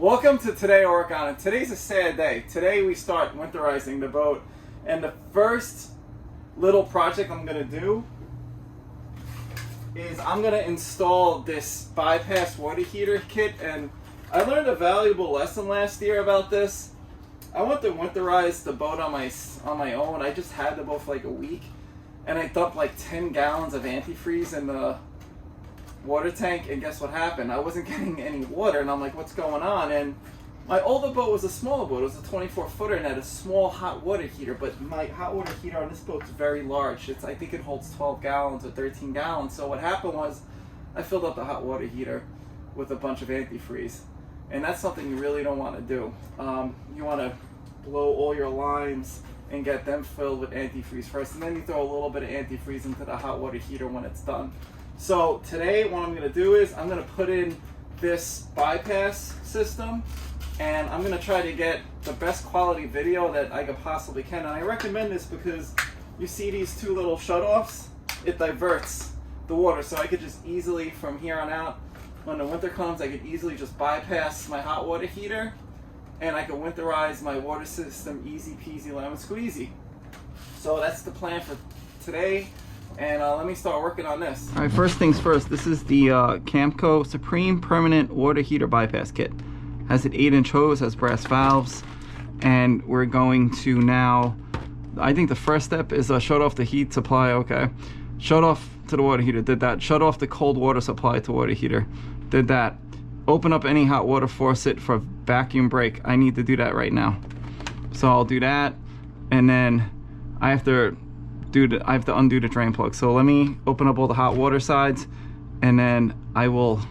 Welcome to TodayIWorkOn, and today's a sad day. Today we start winterizing the boat, and the first little project I'm going to do is I'm going to install this bypass water heater kit. And I learned a valuable lesson last year about this. I went to winterize the boat on my own. I just had the boat for like a week, and I dumped like 10 gallons of antifreeze in the water tank, and guess what happened? I wasn't getting any water, and I'm like, what's going on? And my older boat was a smaller boat. It was a 24-footer and had a small hot water heater, but my hot water heater on this boat is very large. I think it holds 12 gallons or 13 gallons. So what happened was I filled up the hot water heater with a bunch of antifreeze, and that's something you really don't want to do. You want to blow all your lines and get them filled with antifreeze first, and then you throw a little bit of antifreeze into the hot water heater when it's done. So today what I'm going to do is I'm going to put in this bypass system, and I'm going to try to get the best quality video that I could possibly can. And I recommend this because you see these two little shutoffs, it diverts the water, so I could just easily, from here on out, when the winter comes, I could easily just bypass my hot water heater, and I could winterize my water system easy peasy lemon squeezy. So that's the plan for today. And let me start working on this. All right, first things first, this is the Camco Supreme Permanent Water Heater Bypass Kit. Has an 8-inch hose, has brass valves, and we're going to now, I think the first step is shut off the heat supply. Okay, shut off to the water heater, did that. Shut off the cold water supply to water heater, did that. Open up any hot water faucet for vacuum break. I need to do that right now. So I'll do that, and then I have to undo the drain plug. So let me open up all the hot water sides, and then I will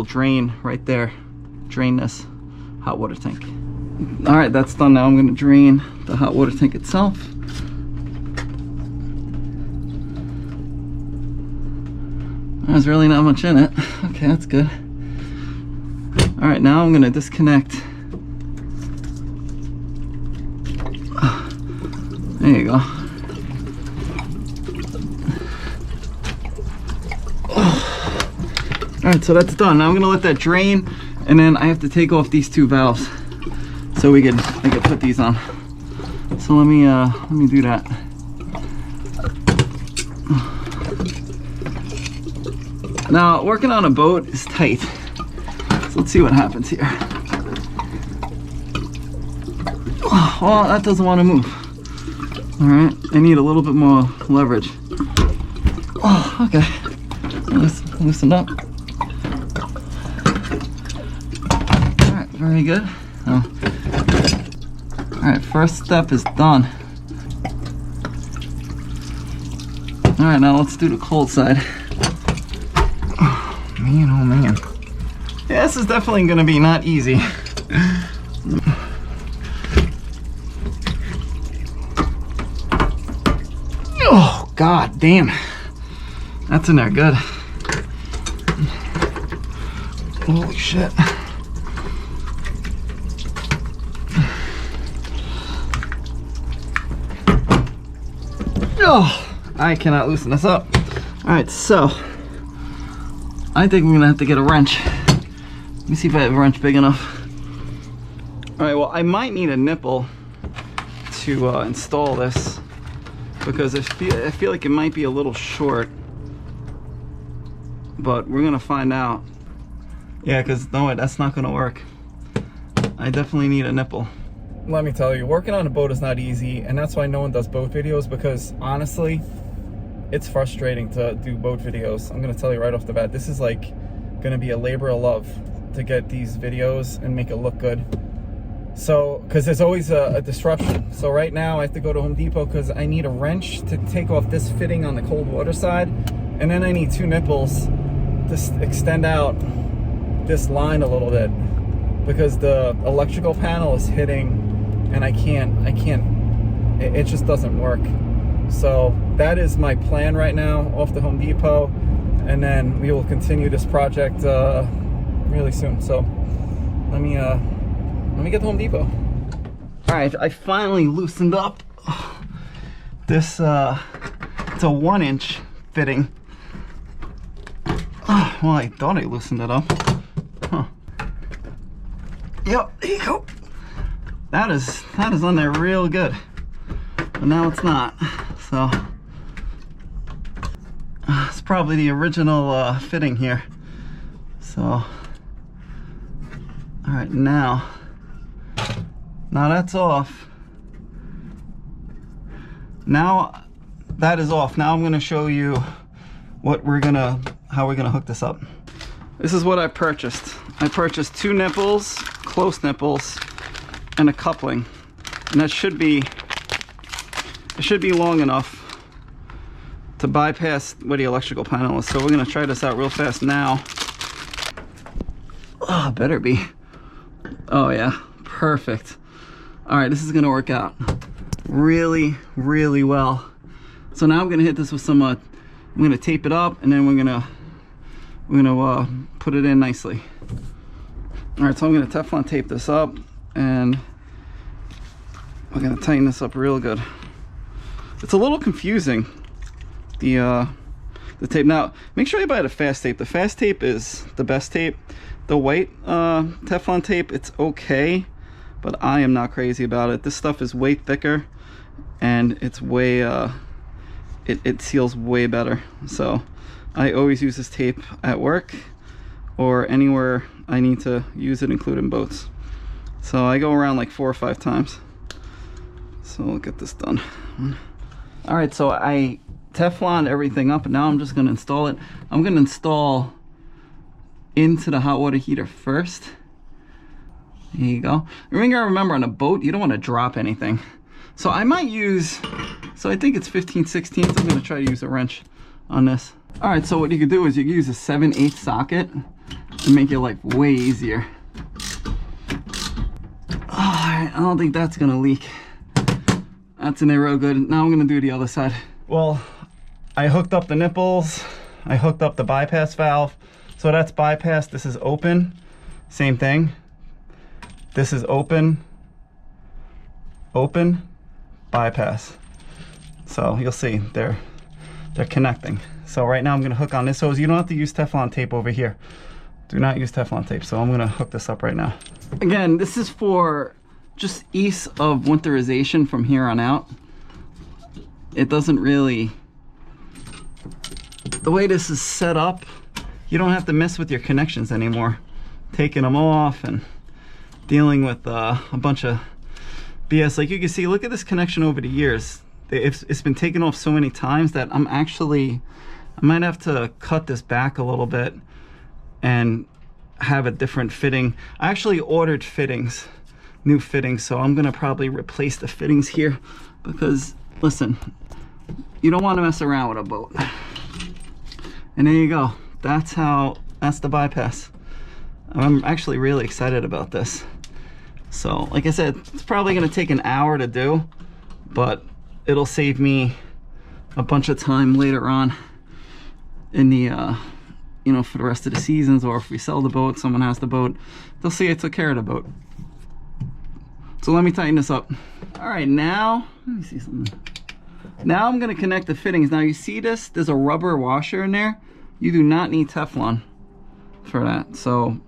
drain right there, drain this hot water tank. All right, that's done. Now I'm going to drain the hot water tank itself. There's really not much in it. Okay, that's good. All right, now I'm going to disconnect. There you go. Alright, so that's done. Now I'm gonna let that drain, and then I have to take off these two valves so I could put these on. So let me do that. Now working on a boat is tight, so let's see what happens here. Well, that doesn't want to move. Alright, I need a little bit more leverage. Oh, okay. Loosen up. Alright, very good. Alright, first step is done. Alright, now let's do the cold side. Oh man. Yeah, this is definitely going to be not easy. Oh, god damn. That's in there good. Holy shit. Oh, I cannot loosen this up. Alright, so I think we're gonna have to get a wrench. Let me see if I have a wrench big enough. Alright, well, I might need a nipple to install this, because I feel like it might be a little short, but we're gonna find out. Yeah, because no, that's not gonna work. I definitely need a nipple. Let me tell you, working on a boat is not easy, and that's why no one does boat videos, because honestly, it's frustrating to do boat videos. I'm gonna tell you right off the bat, this is like gonna be a labor of love to get these videos and make it look good. So, because there's always a disruption. So right now I have to go to Home Depot because I need a wrench to take off this fitting on the cold water side, and then I need two nipples to extend out this line a little bit, because the electrical panel is hitting, and I can't, it just doesn't work. So that is my plan right now, off to Home Depot, and then we will continue this project really soon. So let me get to Home Depot. All right, I finally loosened up this. It's a 1-inch fitting. Oh, well, I thought I loosened it up. Huh. Yep, there you go. That is on there real good. But now it's not. So it's probably the original fitting here. So all right, now that's off. Now that is off. Now I'm going to show you how we're gonna hook this up. This is what I purchased. I purchased 2 nipples, close nipples, and a coupling, and it should be long enough to bypass where the electrical panel is. So we're gonna try this out real fast now. Oh, better be. Oh yeah, perfect. All right, this is gonna work out really, really well. So now I'm gonna hit this with some, I'm gonna tape it up, and then we're gonna put it in nicely. All right, so I'm gonna Teflon tape this up, and we're gonna tighten this up real good. It's a little confusing, the tape. Now, make sure you buy the fast tape. The fast tape is the best tape. The white Teflon tape, it's okay, but I am not crazy about it. This stuff is way thicker, and it's way, it seals way better. So I always use this tape at work or anywhere I need to use it, including boats. So I go around like 4 or 5 times. So we'll get this done. All right, so I Tefloned everything up, and now I'm just gonna install it. I'm gonna install into the hot water heater first. There you go. Remember on a boat, you don't want to drop anything. So I might use, so I think it's 15/16. I'm gonna try to use a wrench on this. All right, so what you could do is you can use a 7/8 socket and make it like way easier. All right, I don't think that's gonna leak. That's in there real good. Now I'm gonna do the other side. Well, I hooked up the nipples. I hooked up the bypass valve. So that's bypass. This is open. Same thing. This is open, open, bypass. So you'll see they're connecting. So right now I'm gonna hook on this hose. You don't have to use Teflon tape over here. Do not use Teflon tape. So I'm gonna hook this up right now. Again, this is for just ease of winterization from here on out. It doesn't really, the way this is set up, you don't have to mess with your connections anymore. Taking them off and dealing with a bunch of BS. Like you can see, look at this connection over the years. It's been taken off so many times that I might have to cut this back a little bit and have a different fitting. I actually ordered fittings, new fittings, so I'm gonna probably replace the fittings here because, listen, you don't want to mess around with a boat. And there you go. That's the bypass. I'm actually really excited about this. So like I said, it's probably gonna take an hour to do, but it'll save me a bunch of time later on in the you know, for the rest of the seasons, or if we sell the boat, someone has the boat, they'll see I took care of the boat. So let me tighten this up. All right, now let me see something. Now I'm gonna connect the fittings. Now you see this, there's a rubber washer in there. You do not need Teflon for that. So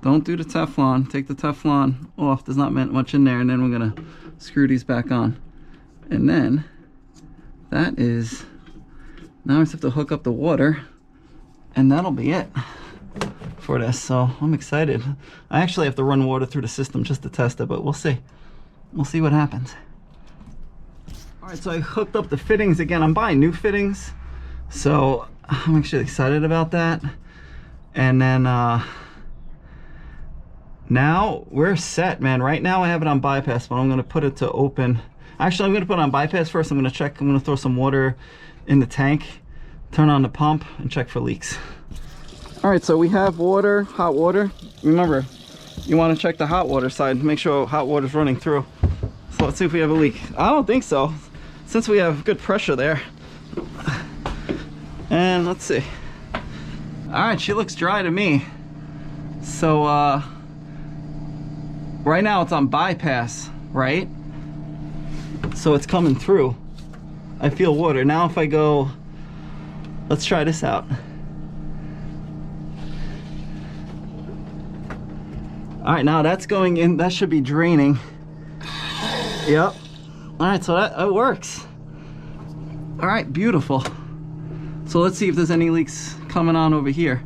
don't do the Teflon. Take the Teflon off. There's not much in there. And then we're gonna screw these back on. And then that is, now I just have to hook up the water, and that'll be it for this. So I'm excited. I actually have to run water through the system just to test it, but we'll see. We'll see what happens. All right, so I hooked up the fittings. Again, I'm buying new fittings, so I'm actually excited about that. And then now we're set, man. Right now I have it on bypass, but I'm gonna put it to open. Actually, I'm gonna put it on bypass first. I'm gonna check, I'm gonna throw some water in the tank, turn on the pump, and check for leaks. All right, so we have water, hot water. Remember, you wanna check the hot water side, make sure hot water's running through. So let's see if we have a leak. I don't think so, since we have good pressure there. And let's see. All right, she looks dry to me. So right now it's on bypass, right? So it's coming through. I feel water. Now if I go, let's try this out. All right, now that's going in. That should be draining. Yep. All right, so that works. All right, beautiful. So let's see if there's any leaks coming on over here.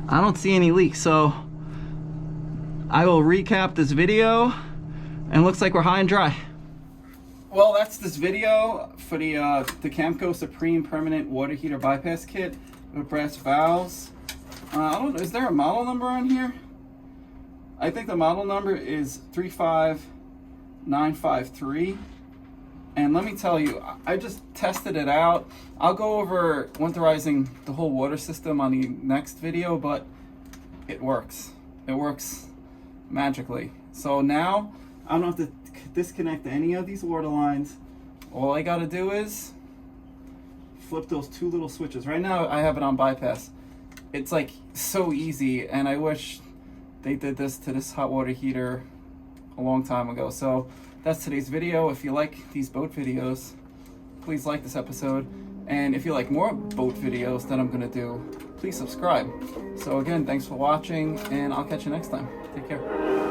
I don't see any leaks, so I will recap this video, and looks like we're high and dry. Well, that's this video for the Camco Supreme Permanent Water Heater Bypass Kit with brass valves. I don't know, is there a model number on here? I think the model number is 35953. And let me tell you, I just tested it out. I'll go over winterizing the whole water system on the next video, but it works. It works magically. So now I don't have to disconnect any of these water lines. All I gotta do is flip those two little switches. Right now I have it on bypass. It's like so easy, and I wish they did this to this hot water heater a long time ago. So that's today's video. If you like these boat videos, please like this episode. And if you like more boat videos that I'm gonna do, please subscribe. So again, thanks for watching, and I'll catch you next time. Take care.